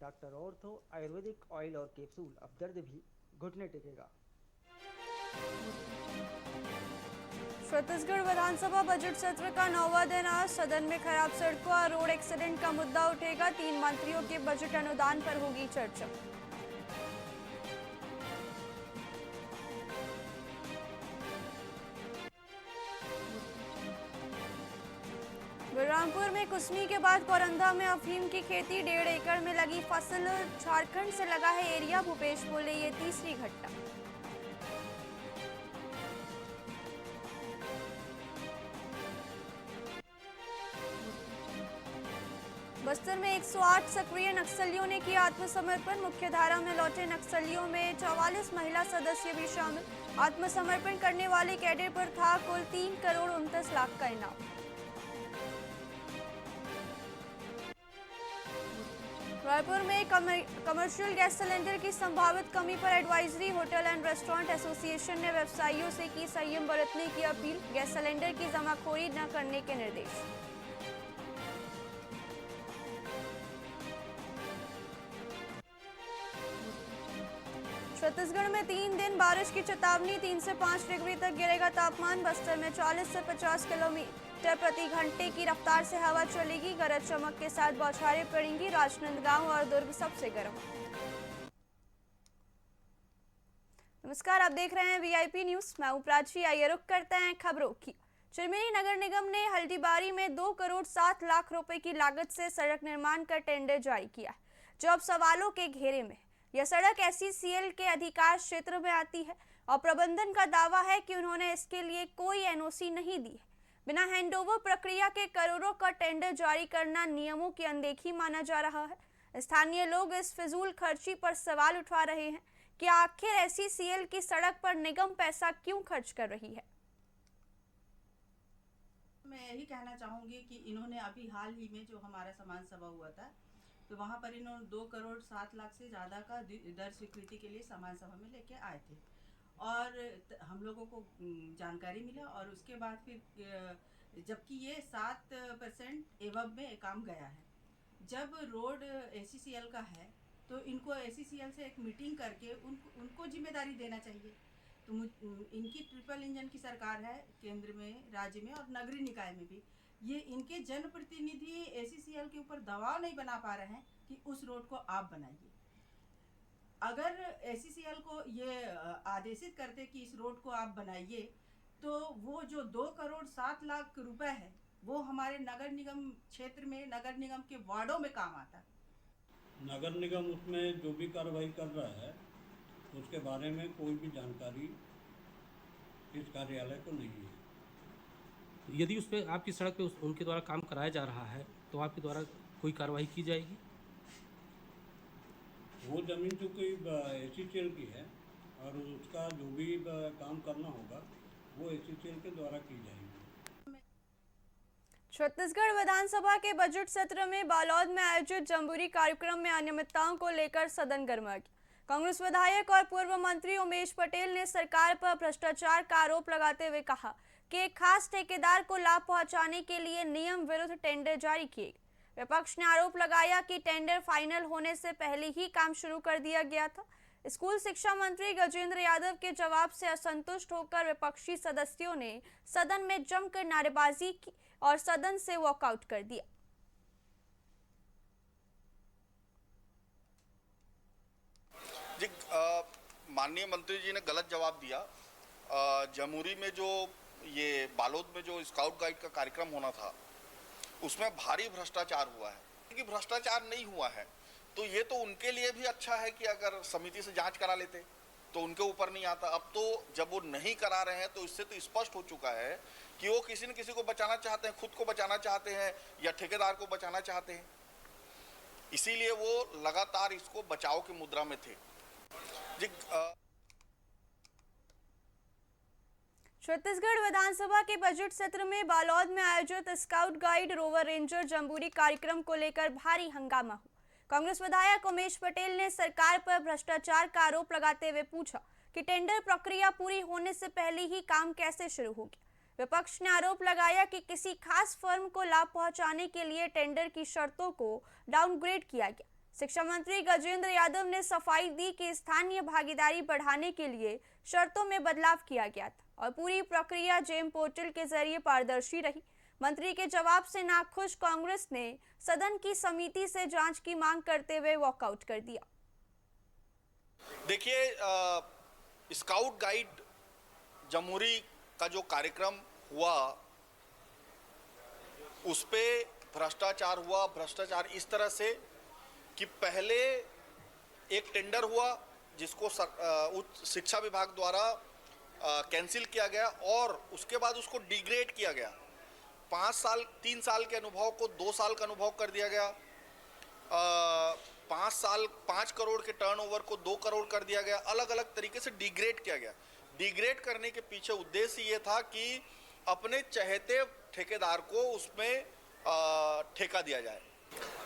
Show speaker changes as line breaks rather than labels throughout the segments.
Doctor ortho Ayurvedic oil और capsule, अब दर्द भी घुटने टेकेगा।
छत्तीसगढ़ विधानसभा बजट सत्र का 9वां दिन आज सदन में खराब सड़कों और रोड एक्सीडेंट का मुद्दा उठेगा। 3 मंत्रियों के बजट अनुदान पर होगी चर्चा। बलरामपुर में कुसमी के बाद कोरंदा में अफीम की खेती, 1.5 एकड़ में लगी फसल झारखंड से लगा है एरिया। भूपेश बोले ये तीसरी घटना। बस्तर में 108 सक्रिय नक्सलियों ने किया आत्मसमर्पण। मुख्यधारा में लौटे नक्सलियों में 44 महिला सदस्य भी शामिल। आत्मसमर्पण करने वाले कैडर पर था कुल 3 करोड़ 29 लाख का इनाम। रायपुर में कमर्शियल गैस सिलेंडर की संभावित कमी पर advisory. Hotel and restaurant association ने व्यवसायियों से की संयम बरतने की अपील। गैस सिलेंडर की जमाखोरी न करने के निर्देश। छत्तीसगढ़ में 3 दिन बारिश की चेतावनी। 3 से 5 डिग्री तक गिरेगा तापमान। बस्तर में 40 से 50 किलोमीटर प्रति घंटे की रफ्तार से हवा चलेगी। गरज चमक के साथ बौछारें पड़ेंगी। राजनांदगांव और दुर्ग सबसे गर्म। नमस्कार, आप देख रहे हैं वीआईपी न्यूज। मैं हूं प्राची। आइए रुक करते हैं खबरों की। चिरमिरी नगर निगम ने हल्दीबारी में 2 करोड़ 7 लाख रुपए की लागत से सड़क निर्माण का टेंडर जारी किया है, जो अब सवालों के घेरे में। यह सड़क एसईसीएल के अधिकार क्षेत्र में आती है और प्रबंधन का दावा है कि उन्होंने इसके लिए कोई एनओसी नहीं दी है। बिना हैंडओवर प्रक्रिया के करोड़ों का टेंडर जारी करना नियमों की अनदेखी माना जा रहा है। स्थानीय लोग इस फिजूल खर्ची पर सवाल उठा रहे हैं कि आखिर एसईसीएल की सड़क पर निगम पैसा क्यों खर्च कर रही है।
मैं यही कहना चाहूँगी कि इन्होंने अभी हाल ही में जो हमारा समाज सभा हुआ था, तो वहाँ पर इन्होंने 2 करोड़ 7 लाख से ज़्यादा का दर स्वीकृति के लिए समाज सभा में लेके आए थे और हम लोगों को जानकारी मिला और उसके बाद फिर जबकि ये 7% एवब में काम गया है। जब रोड एसईसीएल का है तो इनको एसईसीएल से एक मीटिंग करके उनको जिम्मेदारी देना चाहिए। तो इनकी ट्रिपल इंजन की सरकार है, केंद्र में, राज्य में और नगरीय निकाय में भी। ये इनके जनप्रतिनिधि एसईसीएल के ऊपर दबाव नहीं बना पा रहे हैं कि उस रोड को आप बनाइए। अगर एसईसीएल को ये आदेशित करते कि इस रोड को आप बनाइए, तो वो जो 2 करोड़ 7 लाख रुपए है वो हमारे नगर निगम क्षेत्र में, नगर निगम के वार्डों में काम आता।
नगर निगम उसमें जो भी कार्रवाई कर रहा है उसके बारे में कोई भी जानकारी इस कार्यालय को नहीं है।
यदि उस पर आपकी सड़क पे उनके द्वारा काम कराया जा रहा है तो आपके द्वारा कोई कार्रवाई की जाएगी?
वो ज़मीन चूँकि एसईसीएल की है और उसका जो भी काम करना होगा वो एसईसीएल के द्वारा की जाएगी।
छत्तीसगढ़ विधानसभा के बजट सत्र में बालोद में आयोजित जम्बूरी कार्यक्रम में अनियमितताओं को लेकर सदन गरमा गया। कांग्रेस विधायक और पूर्व मंत्री उमेश पटेल ने सरकार पर भ्रष्टाचार का आरोप लगाते हुए कहा कि एक खास ठेकेदार को लाभ पहुंचाने के लिए नियम विरुद्ध टेंडर जारी किए। विपक्ष ने आरोप लगाया कि टेंडर फाइनल होने से पहले ही काम शुरू कर दिया गया था। स्कूल शिक्षा मंत्री गजेंद्र यादव के जवाब से असंतुष्ट होकर विपक्षी सदस्यों ने सदन में जमकर नारेबाजी की और सदन से वॉकआउट कर दिया।
जी, माननीय मंत्री जी ने गलत जवाब दिया। जमुरी में जो ये बालोद में जो स्काउट गाइड का कार्यक्रम होना था उसमें भारी भ्रष्टाचार हुआ है। कि भ्रष्टाचार नहीं हुआ है तो ये तो उनके लिए भी अच्छा है कि अगर समिति से जांच करा लेते तो उनके ऊपर नहीं आता। अब तो जब वो नहीं करा रहे हैं तो इससे तो स्पष्ट हो चुका है कि वो किसी न किसी को बचाना चाहते हैं, खुद को बचाना चाहते हैं या ठेकेदार को बचाना चाहते हैं। इसीलिए वो लगातार इसको बचाव की मुद्रा में थे।
छत्तीसगढ़ विधानसभा के बजट सत्र में बालोद में आयोजित scout guide rover ranger jamboree कार्यक्रम को लेकर भारी हंगामा हुआ। कांग्रेस विधायक उमेश पटेल ने सरकार पर भ्रष्टाचार का आरोप लगाते हुए पूछा कि टेंडर प्रक्रिया पूरी होने से पहले ही काम कैसे शुरू हो गया। विपक्ष ने आरोप लगाया कि किसी खास फर्म को लाभ पहुंचाने के लिए टेंडर की शर्तों को डाउनग्रेड किया गया। शिक्षा मंत्री गजेंद्र यादव ने सफाई दी कि स्थानीय भागीदारी बढ़ाने के लिए शर्तों में बदलाव किया गया था और पूरी प्रक्रिया जेम पोर्टल के जरिए पारदर्शी रही। मंत्री के जवाब से नाखुश कांग्रेस ने सदन की समिति से जांच की मांग करते हुए वॉकआउट कर दिया।
देखिए, स्काउट गाइड जमहूरी का जो कार्यक्रम हुआ उस पे भ्रष्टाचार हुआ। भ्रष्टाचार इस तरह से कि पहले एक टेंडर हुआ जिसको उच्च शिक्षा विभाग द्वारा कैंसिल किया गया और उसके बाद उसको डिग्रेड किया गया। 3 साल के अनुभव को 2 साल का अनुभव कर दिया गया। 5 करोड़ के टर्नओवर को 2 करोड़ कर दिया गया। अलग अलग तरीके से डिग्रेड किया गया। डिग्रेड करने के पीछे उद्देश्य ये था कि अपने चहेते ठेकेदार को उसमें ठेका दिया जाए।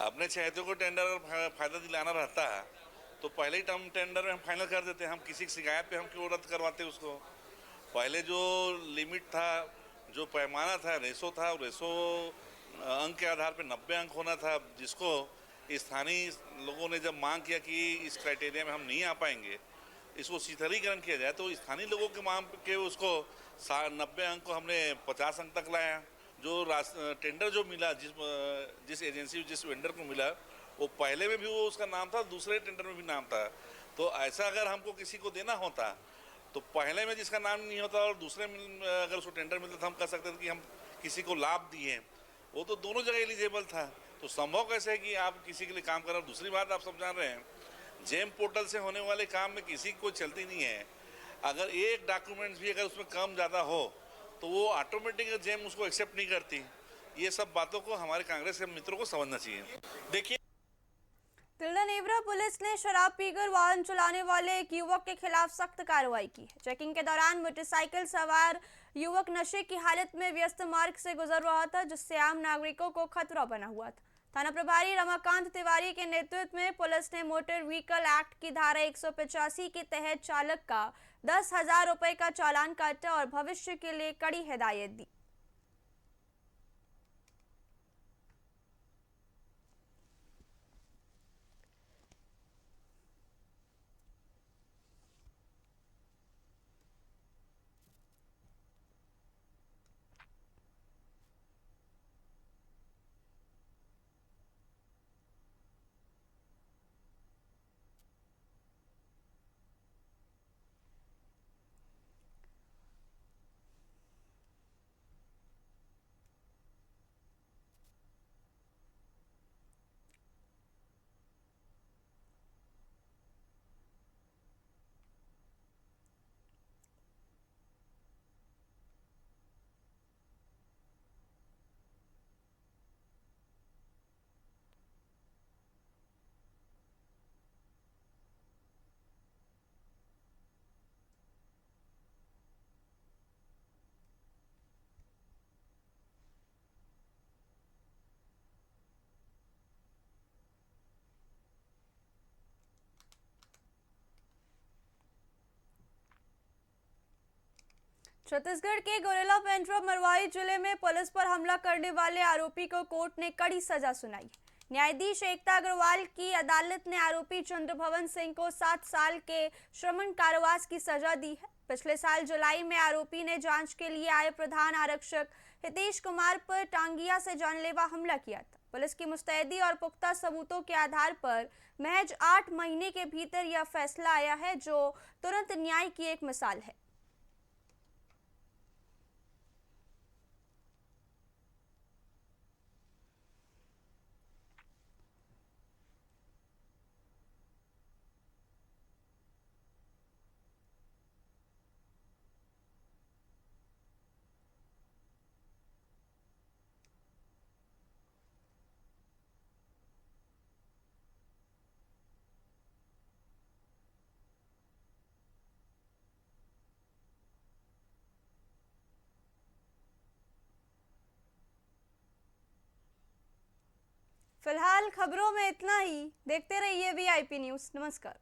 अपने चहेतों को टेंडर फायदा दिलाना रहता है तो पहले ही टर्म टेंडर में हम फाइनल कर देते हैं। हम किसी की शिकायत पे हम क्यों रद्द करवाते उसको। पहले जो लिमिट था, जो पैमाना था, रेशो था, रेशो अंक के आधार पे 90 अंक होना था, जिसको स्थानीय लोगों ने जब मांग किया कि इस क्राइटेरिया में हम नहीं आ पाएंगे, इसको शिथिलीकरण किया जाए, तो स्थानीय लोगों के मांग के उसको 90 अंक को हमने 50 अंक तक लाया। जो टेंडर जो मिला, जिस एजेंसी जिस वेंडर को मिला, वो पहले में भी वो उसका नाम था, दूसरे टेंडर में भी नाम था। तो ऐसा अगर हमको किसी को देना होता तो पहले में जिसका नाम नहीं होता और दूसरे में अगर उसको टेंडर मिलता तो हम कह सकते थे कि हम किसी को लाभ दिए। वो तो दोनों जगह एलिजिबल था। तो संभव कैसे है कि आप किसी के लिए काम कर रहे हो। दूसरी बात आप सब जान रहे हैं, जेम पोर्टल से होने वाले काम में किसी को चलती नहीं है। अगर एक डॉक्यूमेंट्स भी अगर उसमें कम ज़्यादा हो तो वो ऑटोमेटिक जेम उसको एक्सेप्ट नहीं करती। ये सब बातों को हमारे कांग्रेस के मित्रों को समझना चाहिए।
देखिए,
तिल्दानेवरा पुलिस ने शराब पीकर वाहन चलाने वाले एक युवक के खिलाफ सख्त कार्रवाई की है। चेकिंग के दौरान मोटरसाइकिल सवार युवक नशे की हालत में व्यस्त मार्ग से गुजर रहा था, जिससे आम नागरिकों को खतरा बना हुआ था। थाना प्रभारी रमाकांत तिवारी के नेतृत्व में पुलिस ने मोटर व्हीकल एक्ट की धारा 185 के तहत चालक का 10,000 रुपए का चालान काटा और भविष्य के लिए कड़ी हिदायत दी। छत्तीसगढ़ के गोरेला पेंड्रा मरवाई जिले में पुलिस पर हमला करने वाले आरोपी को कोर्ट ने कड़ी सजा सुनाई। न्यायाधीश एकता अग्रवाल की अदालत ने आरोपी चंद्रभवन सिंह को 7 साल के श्रमण कारावास की सजा दी है। पिछले साल जुलाई में आरोपी ने जांच के लिए आए प्रधान आरक्षक हितेश कुमार पर टांगिया से जानलेवा हमला किया था। पुलिस की मुस्तैदी और पुख्ता सबूतों के आधार पर महज 8 महीने के भीतर यह फैसला आया है, जो तुरंत न्याय की एक मिसाल है। फिलहाल खबरों में इतना ही। देखते रहिए VIP न्यूज़। नमस्कार।